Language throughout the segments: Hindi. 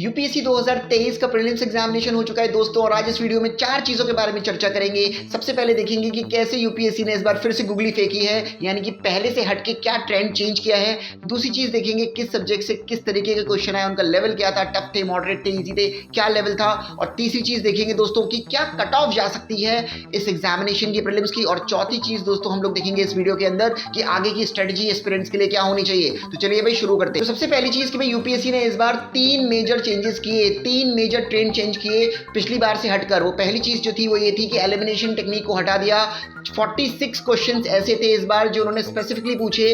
यूपीएससी 2023 का प्रीलिम्स एग्जामिनेशन हो चुका है दोस्तों, और आज इस वीडियो में 4 चीजों के बारे में चर्चा करेंगे। सबसे पहले देखेंगे कि कैसे यूपीएससी ने इस बार फिर से गुगली फेंकी है, यानी कि पहले से हटके क्या ट्रेंड चेंज किया है। दूसरी चीज देखेंगे किस सब्जेक्ट से किस तरीके के क्वेश्चन आए, उनका लेवल क्या था, टफ थे, मॉडरेट थे, इजी थे, क्या लेवल था। और तीसरी चीज देखेंगे दोस्तों कि क्या कट ऑफ जा सकती है इस एग्जामिनेशन की प्रीलिम्स की। और चौथी चीज दोस्तों हम लोग देखेंगे इस वीडियो के अंदर कि आगे की स्ट्रेटजी एस्पिरेंट्स के लिए क्या होनी चाहिए। तो चलिए भाई शुरू करते हैं। तो सबसे पहली चीज कि भाई यूपीएससी ने इस बार 3 मेजर चेंजेस किए, 3 मेजर ट्रेंड चेंज किए पिछली बार से हटकर। वो पहली चीज जो थी वो ये थी कि एलिमिनेशन टेक्निक को हटा दिया। 46 क्वेश्चंस ऐसे थे इस बार जो उन्होंने स्पेसिफिकली पूछे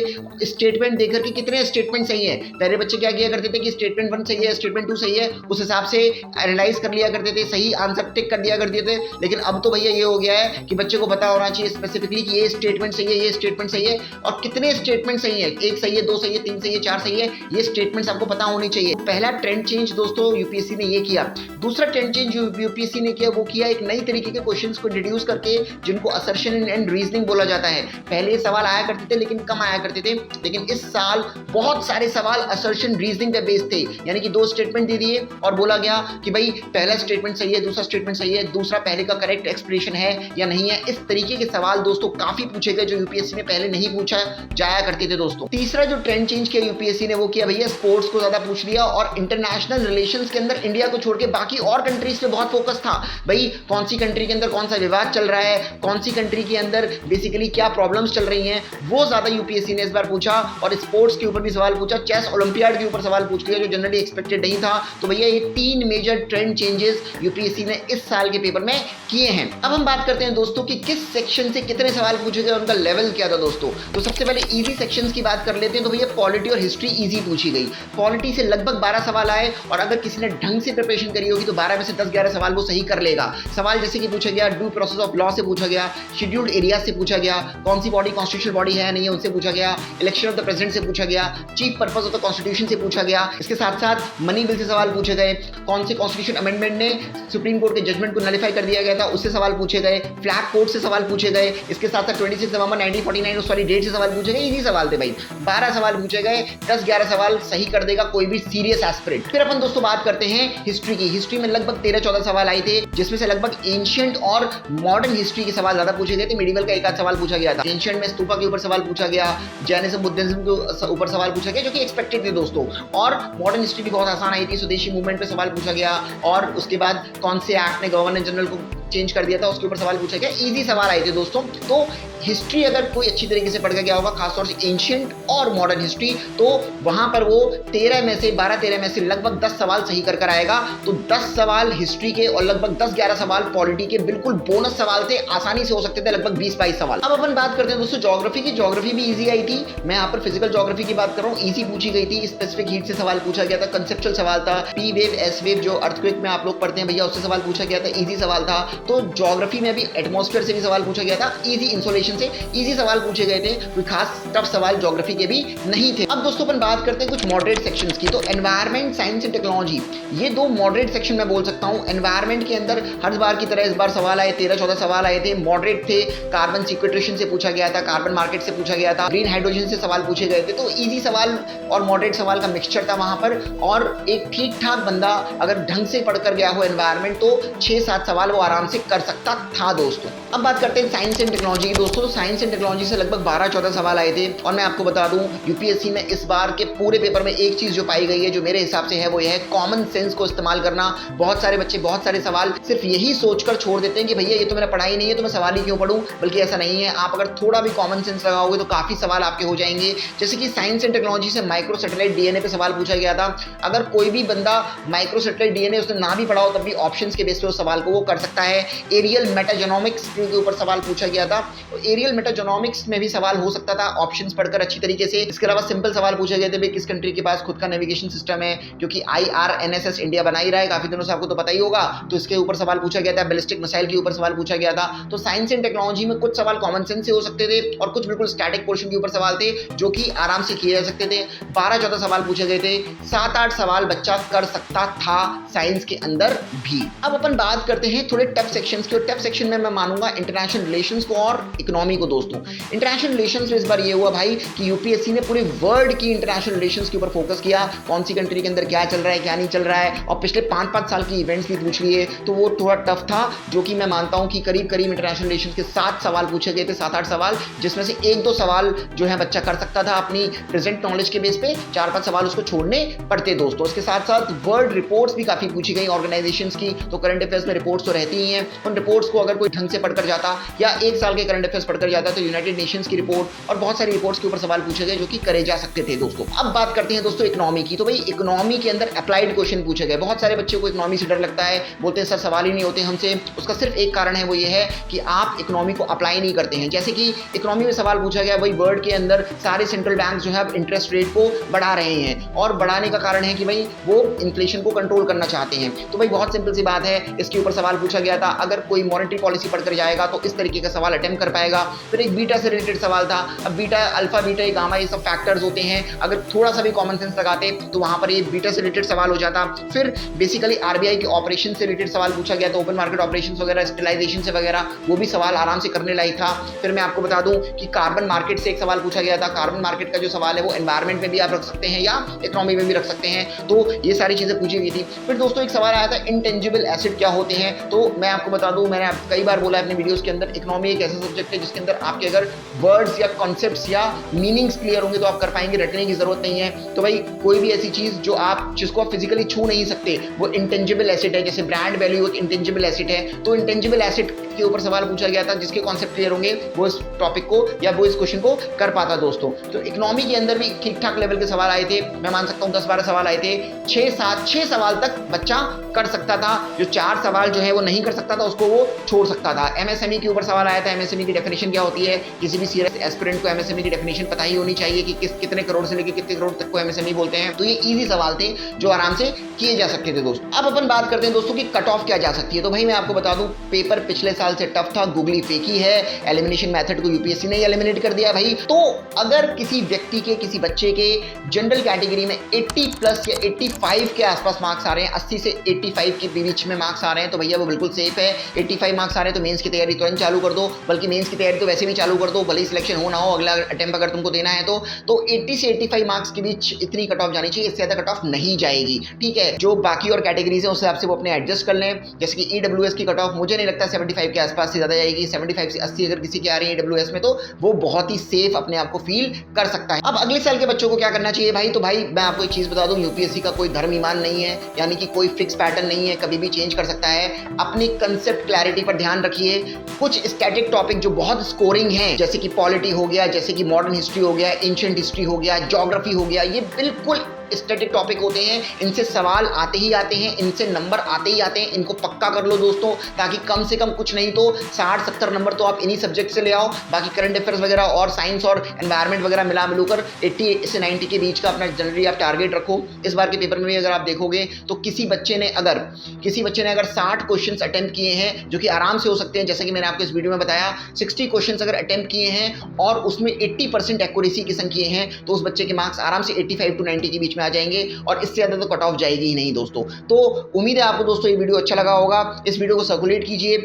स्टेटमेंट देकर कि कितने स्टेटमेंट सही है। पहले बच्चे क्या किया करते थे कि स्टेटमेंट 1 सही है, स्टेटमेंट 2 सही है, उस हिसाब से एनालाइज कर लिया करते थे, सही आंसर टिक कर दिया करते थे। लेकिन अब तो भैया ये हो गया है कि बच्चे को पता होना चाहिए स्पेसिफिकली कि ये स्टेटमेंट सही है, ये स्टेटमेंट सही है, और कितने स्टेटमेंट सही है, 1 सही है, 2 सही है, 3 सही है, 4 सही है, ये स्टेटमेंट्स आपको पता होनी चाहिए। पहला ट्रेंड चेंज दोस्तों यूपीएससी ने ये किया। दूसरा ट्रेंड चेंज जो यूपीएससी ने किया वो किया एक नई तरीके के क्वेश्चंस को इंट्रोड्यूस करके, जिनको असर्शन एंड रीजनिंग बोला जाता है। पहले सवाल आया करते थे लेकिन कम आया करते थे, लेकिन इस साल बहुत सारे सवाल असर्शन रीजनिंग पे बेस्ड थे। यानी कि 2 स्टेटमेंट दे दिए और बोला गया कि भाई पहला स्टेटमेंट सही है, दूसरा स्टेटमेंट सही है, दूसरा पहले का करेक्ट एक्सप्रेशन है या नहीं है। इस तरीके के सवाल दोस्तों काफी पूछे गए जो यूपीएससी ने पहले नहीं पूछा जाया करते थे दोस्तों। तीसरा जो ट्रेंड चेंज किया यूपीएससी ने वो किया भैया स्पोर्ट्स को ज्यादा पूछ लिया, और इंटरनेशनल रिलेशंस के अंदर इंडिया को छोड़ के बाकी और कंट्रीज पे बहुत फोकस था। भाई कौन सी कंट्री के अंदर कौन सा विवाद चल रहा है, कौन सी कंट्री के अंदर बेसिकली क्या प्रॉब्लम्स चल रही हैं, वो ज्यादा यूपीएससी ने इस बार पूछा। और स्पोर्ट्स के ऊपर भी सवाल पूछा, चेस ओलंपियाड के ऊपर सवाल पूछ लिया जो जनरली एक्सपेक्टेड नहीं था। तो भैया ये 3 मेजर ट्रेंड चेंजेस यूपीएससी ने इस साल के पेपर में किए हैं। अब हम बात करते हैं दोस्तों कि किस सेक्शन से कितने सवाल पूछे गए, उनका लेवल क्या था दोस्तों। तो सबसे पहले इजी सेक्शंस की बात कर लेते हैं। तो भैया पॉलिटी और हिस्ट्री इजी पूछी गई। पॉलिटी से लगभग 12 सवाल आए, और अगर किसी ने ढंग से प्रिपरेशन करी होगी तो 12 में से 10-11 सवाल वो सही कर लेगा। सवाल जैसे कि पूछा गया ड्यू प्रोसेस ऑफ लॉ से पूछा गया, शेड्यूल्ड एरिया से पूछा गया, कौन सी बॉडी कॉन्स्टिट्यूशनल बॉडी है नहीं है उनसे पूछा गया, इलेक्शन ऑफ द प्रेसिडेंट से पूछा गया, chief purpose of the constitution से पूछा गया। इसके साथ साथ मनी बिल से सवाल पूछे गए, कौन से कॉन्स्टिट्यूशन अमेंडमेंट ने सुप्रीम कोर्ट के जजमेंट को नलिफाई कर दिया गया था उससे सवाल पूछे गए, फ्लैग कोड से सवाल पूछे गए। इसके साथ साथ 26 नवंबर 1949 उस वाली डेट से सवाल पूछे गए। इजी सवाल थे भाई, 12 सवाल पूछे गए, 10-11 सवाल सही कर देगा कोई भी सीरियस एस्पिरेंट। फिर अपन दोस्तों बात करते हैं हिस्ट्री की। हिस्ट्री में लगभग 13-14 सवाल आए थे, जिसमें से लगभग एंशिएंट और मॉडर्न हिस्ट्री के सवाल ज्यादा पूछे गए थे। मिडिवल का एक आध सवाल पूछा गया था, एंशिएंट में स्तूपा के ऊपर सवाल पूछा गया, जैनिज्म बुद्धिज्म के ऊपर सवाल पूछा गया जो कि एक्सपेक्टेड थे दोस्तों। और मॉडर्न हिस्ट्री भी बहुत आसान आई थी, स्वदेशी मूवमेंट पे सवाल पूछा गया, और उसके बाद कौन से एक्ट ने गवर्नर जनरल को चेंज कर दिया था उसके ऊपर सवाल पूछा गया। इजी सवाल आए थे दोस्तों। तो हिस्ट्री अगर कोई अच्छी तरीके से पढ़ के गया होगा, खासतौर से एंशिएंट और मॉडर्न हिस्ट्री, तो वहां पर वो 12-13 में से लगभग 10 सवाल सही कर आएगा। तो 10 सवाल हिस्ट्री के और लगभग 10-11 सवाल पॉलिटी के बिल्कुल बोनस सवाल थे, आसानी से हो सकते थे लगभग 20-22 सवाल। अब अपन बात करते हैं दोस्तों ज्योग्राफी की। ज्योग्राफी भी ईजी आई थी। मैं यहाँ पर फिजिकल ज्योग्राफी की बात कर रहा हूँ, ईजी पूछी गई थी। स्पेसिफिक हीट से सवाल पूछा गया था, कंसेप्चुअल सवाल था, पी वेव एस वेव जो अर्थक्वेक में आप लोग पढ़ते हैं भैया उससे सवाल पूछा गया था, ईजी सवाल था। तो ज्योग्राफी में भी एटमॉस्फेयर से भी सवाल पूछा गया था, ईजी इंसोलेशन से ईजी सवाल पूछे गए थे, कोई खास टफ सवाल ज्योग्राफी के भी नहीं थे। अब दोस्तों अपन बात करते हैं कुछ मॉडरेट सेक्शंस की। तो एनवायरनमेंट, साइंस एंड टेक्नोलॉजी, ये 2 मॉडरेट सेक्शन में बोल सकता हूं। एनवायरनमेंट के अंदर हर बार की तरह इस बार सवाल आए, 13-14 सवाल आए थे, मॉडरेट थे। कार्बन सिक्वेस्ट्रेशन से पूछा गया था, कार्बन मार्केट से पूछा गया था, ग्रीन हाइड्रोजन से सवाल पूछे गए थे। तो ईजी सवाल और मॉडरेट सवाल का मिक्सचर था वहां पर, और एक ठीक ठाक बंदा अगर ढंग से पढ़कर गया हो एनवायरनमेंट तो 6-7 सवाल वो आराम से कर सकता था दोस्तों। अब बात करते हैं साइंस एंड टेक्नोलॉजी की दोस्तों। साइंस एंड टेक्नोलॉजी से लगभग 12-14 सवाल आए थे, और मैं आपको बता दूं यूपीएससी में इस बार के पूरे पेपर में एक चीज जो पाई गई है जो मेरे हिसाब से है वो यह है कॉमन सेंस को इस्तेमाल करना। बहुत सारे बच्चे बहुत सारे सवाल सिर्फ यही सोचकर छोड़ देते हैं कि भैया ये तो मेरा पढ़ाई नहीं है तो मैं सवाल ही क्यों पढ़ूं, बल्कि ऐसा नहीं है। आप अगर थोड़ा भी कॉमन सेंस लगाओगे तो काफी सवाल आपके हो जाएंगे। जैसे कि साइंस एंड टेक्नोलॉजी से माइक्रो सैटेलाइट डीएनए पे सवाल पूछा गया था। अगर कोई भी बंदा माइक्रो सैटेलाइट डीएनए उसने ना भी पढ़ा हो तब भी ऑप्शंस के बेस पे उस सवाल को वो कर सकता है। एरियल मेटाजेनोमिक्स के ऊपर सवाल पूछा गया था, तो एरियल मेटाजेनोमिक्स में भी सवाल हो सकता था ऑप्शंस पढ़कर अच्छी तरीके से। इसके अलावा सिंपल सवाल पूछे गए थे भाई किस कंट्री के पास खुद का नेविगेशन सिस्टम है, क्योंकि IRNSS इंडिया बना ही रहा है काफी दिनों से, आपको तो पता ही होगा। तो इसके ऊपर सवाल पूछा गया था, बैलिस्टिक मिसाइल के ऊपर सवाल पूछा गया था। तो साइंस एंड टेक्नोलॉजी में कुछ सवाल कॉमन सेंस से हो सकते थे और कुछ बिल्कुल स्टैटिक पोर्शन के ऊपर सवाल थे जो कि आराम से किए जा सकते थे। 12-14 सवाल पूछे गए थे, 7-8 सवाल बच्चा कर सकता था साइंस के अंदर भी। अब अपन बात करते हैं थोड़े टफ टफ सेक्शंस की, और टफ सेक्शन में मैं मानूंगा इंटरनेशनल रिलेशंस को और इकोनॉमी को दोस्तों। इंटरनेशनल रिलेशंस में इस बार ये हुआ भाई कि यूपीएससी ने पूरे वर्ल्ड की इंटरनेशनल रिलेशंस के ऊपर फोकस किया, कौन सी कंट्री के अंदर क्या चल रहा है क्या नहीं चल रहा है, और पिछले 5-5 साल की इवेंट्स भी पूछ लिए, तो वो थोड़ा टफ था, जो कि मैं मानता हूं कि करीब करीब इंटरनेशनल रिलेशंस के 7 सवाल पूछे गए थे, 7-8 सवाल, जिसमें से 1-2 सवाल जो है बच्चा कर सकता था अपनी प्रेजेंट नॉलेज के बेस पे, 4-5 सवाल उसको छोड़ने पड़ते दोस्तों। इसके साथ साथ वर्ल्ड रिपोर्ट्स भी काफी पूछी गई ऑर्गेनाइजेशंस की, तो करंट अफेयर्स में रिपोर्ट्स तो रहती ही हैं, उन रिपोर्ट्स को अगर कोई ढंग से पढ़कर जाता या 1 साल के करंट अफेयर्स पढ़कर जाता तो यूनाइटेड नेशंस की रिपोर्ट और बहुत सारी रिपोर्ट्स के ऊपर सवाल पूछे गए जो कि करे जा सकते थे दोस्तों। अब बात करते हैं दोस्तों इकोनॉमी की, तो भाई इकोनॉमी के अंदर अप्लाइड क्वेश्चन पूछे गए। बहुत सारे बच्चों को इकोनॉमी से डर लगता है, बोलते हैं सर सवाल ही नहीं होते हमसे। उसका सिर्फ एक कारण है, वो ये है कि आप इकोनॉमी को अप्लाई नहीं करते हैं। जैसे कि इकोनॉमी में सवाल पूछा गया, भाई वर्ल्ड के अंदर सारे सेंट्रल बैंक जो है अब इंटरेस्ट रेट को बढ़ा रहे हैं, और बढ़ाने का कारण है कि भाई वो इन्फ्लेशन को कंट्रोल करना चाहते हैं। तो भाई बहुत सिंपल सी बात है, इसके ऊपर सवाल पूछा गया था, अगर कोई मॉनेटरी पॉलिसी पढ़कर जाएगा तो इस तरीके का सवाल अटेम्प्ट कर पाएगा। फिर एक बीटा से रिलेटेड सवाल था, अब बीटा, अल्फा, बीटा, गामा, ये सब फैक्टर्स होते हैं, अगर थोड़ा सा भी कॉमन सेंस लगाते तो वहां पर ये बीटा से रिलेटेड सवाल हो जाता। फिर बेसिकली आरबीआई के ऑपरेशन से रिलेटेड सवाल पूछा गया, तो ओपन मार्केट ऑपरेशंस वगैरह, स्टेलाइजेशन से वगैरह, वो भी सवाल आराम से करने लायक था। फिर मैं आपको बता दूं कि कार्बन मार्केट से एक सवाल पूछा गया था। कार्बन मार्केट का जो सवाल है वो एनवायरमेंट में भी आप रख सकते हैं या इकोनॉमी में भी रख सकते हैं, तो ये सारी चीजें पूछी गई थी। फिर दोस्तों एक सवाल आया था, इंटेंजिबल एसेट क्या होते हैं। तो मैं आपको बता दूं, मैंने कई बार बोला है अपने वीडियोस के अंदर, इकोनॉमी एक ऐसा सब्जेक्ट है जिसके अंदर आपके अगर वर्ड्स या कॉन्सेप्ट्स या मीनिंग्स क्लियर होंगे तो आप कर पाएंगे, रटने की जरूरत नहीं है। तो भाई कोई भी ऐसी चीज जिसको आप फिजिकली छू नहीं सकते वो इंटेंजिबल एसेट है। जैसे ब्रांड वैल्यू एक इंटेंजिबल एसेट है, तो इंटेंजिबल एसेट के ऊपर सवाल पूछा गया था, जिसके कॉन्सेप्ट क्लियर होंगे वो इस टॉपिक को या वो इस क्वेश्चन को कर पाता दोस्तों। तो इकोनॉमी के अंदर भी ठीक ठाक लेवल के सवाल आए थे, मैं मान सकता हूँ 10-12 सवाल आए थे। 6 सवाल तक बच्चा कर सकता था, जो 4 सवाल जो है वो नहीं कर सकता था उसको वो छोड़ सकता था। एमएसएमई के ऊपर सवाल आया था, एमएसएमई की डेफिनेशन क्या होती है, किसी भी सीरियस एस्पिरेंट को एमएसएमई की डेफिनेशन पता ही होनी चाहिए कि कितने करोड़ से लेकर कितने करोड़ तक को एमएसएमई बोलते हैं। तो ये इजी सवाल थे जो आराम से किए जा सकते थे दोस्तों। अब अपन बात करते हैं दोस्तों कि कट ऑफ क्या जा सकती है। तो भाई मैं आपको बता दूं, पेपर पिछले साल से टफ था, गूगली फेकी है, एलिमिनेशन मेथड को यूपीएससी ने एलिमिनेट कर दिया भाई। तो अगर किसी व्यक्ति के, किसी बच्चे के जनरल कैटेगरी में 80+ या 85 के आसपास मार्क्स आ रहे हैं, 80 से 85 के बीच में मार्क्स आ रहे हैं, तो भैया वो बिल्कुल सेफ है। 85 मार्क्स आ रहे हैं तो मेंस की तैयारी तुरंत चालू कर दो, बल्कि मेंस की तैयारी तो वैसे भी चालू कर दो, भले ही सिलेक्शन हो ना हो, अगला अटेम्प्ट अगर तुमको देना है तो 80 से 85 मार्क्स के बीच इतनी कट ऑफ जानी चाहिए, इससे ज्यादा कट ऑफ नहीं जाएगी। ठीक है, जो बाकी और कैटेगरीज है उस हिसाब से वो अपने एडजस्ट कर लें। जैसे कि ईडब्ल्यूएस की कट ऑफ मुझे नहीं लगता 75 के आसपास से ज्यादा जाएगी। 75 से 80 अगर किसी की आ रही है ईडब्ल्यूएस में, तो वो बहुत ही सेफ अपने आप को फील कर सकता है। अब अगले साल के बच्चों को क्या करना चाहिए भाई, तो भाई मैं आपको एक चीज बता दूं, यूपीएससी का कोई धर्म ईमान नहीं है, यानी कि कोई फिक्स पैटर्न नहीं है, कभी भी चेंज कर सकता है। अपनी कंसेप्ट क्लैरिटी पर ध्यान रखिए। कुछ स्टैटिक टॉपिक जो बहुत स्कोरिंग है, जैसे कि पॉलिटी हो गया, जैसे कि मॉडर्न हिस्ट्री हो गया, एंशिएंट हिस्ट्री हो गया, ज्योग्राफी हो गया, ये बिल्कुल स्टैटिक टॉपिक होते हैं, इनसे सवाल आते ही आते हैं, इनसे नंबर आते ही आते हैं। इनको पक्का कर लो दोस्तों, ताकि कम से कम कुछ नहीं तो 60-70 नंबर तो आप इन्हीं सब्जेक्ट से ले आओ। बाकी करंट अफेयर्स वगैरह और साइंस और एनवायरमेंट वगैरह मिलूकर 80 से 90 के बीच का अपना जनरली आप टारगेट रखो। इस बार के पेपर में भी अगर आप देखोगे तो किसी बच्चे ने अगर 60 क्वेश्चन अटेम्प्ट किए हैं, जो कि आराम से हो सकते हैं, जैसे कि मैंने आपको इस वीडियो में बताया, 60 क्वेश्चन अगर अटेम्प्ट किए हैं और उसमें 80% एक्यूरेसी के संग किए हैं, तो उस बच्चे के मार्क्स आराम से 85 to 90 के बीच में आ जाएंगे, और इससे ज्यादा तो कट ऑफ जाएगी ही नहीं दोस्तों। तो उम्मीद है आपको दोस्तों ये वीडियो अच्छा लगा होगा। इस वीडियो को सर्कुलेट कीजिए,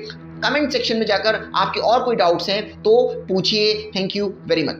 कमेंट सेक्शन में जाकर आपके और कोई डाउट्स हैं तो पूछिए। Thank you very much.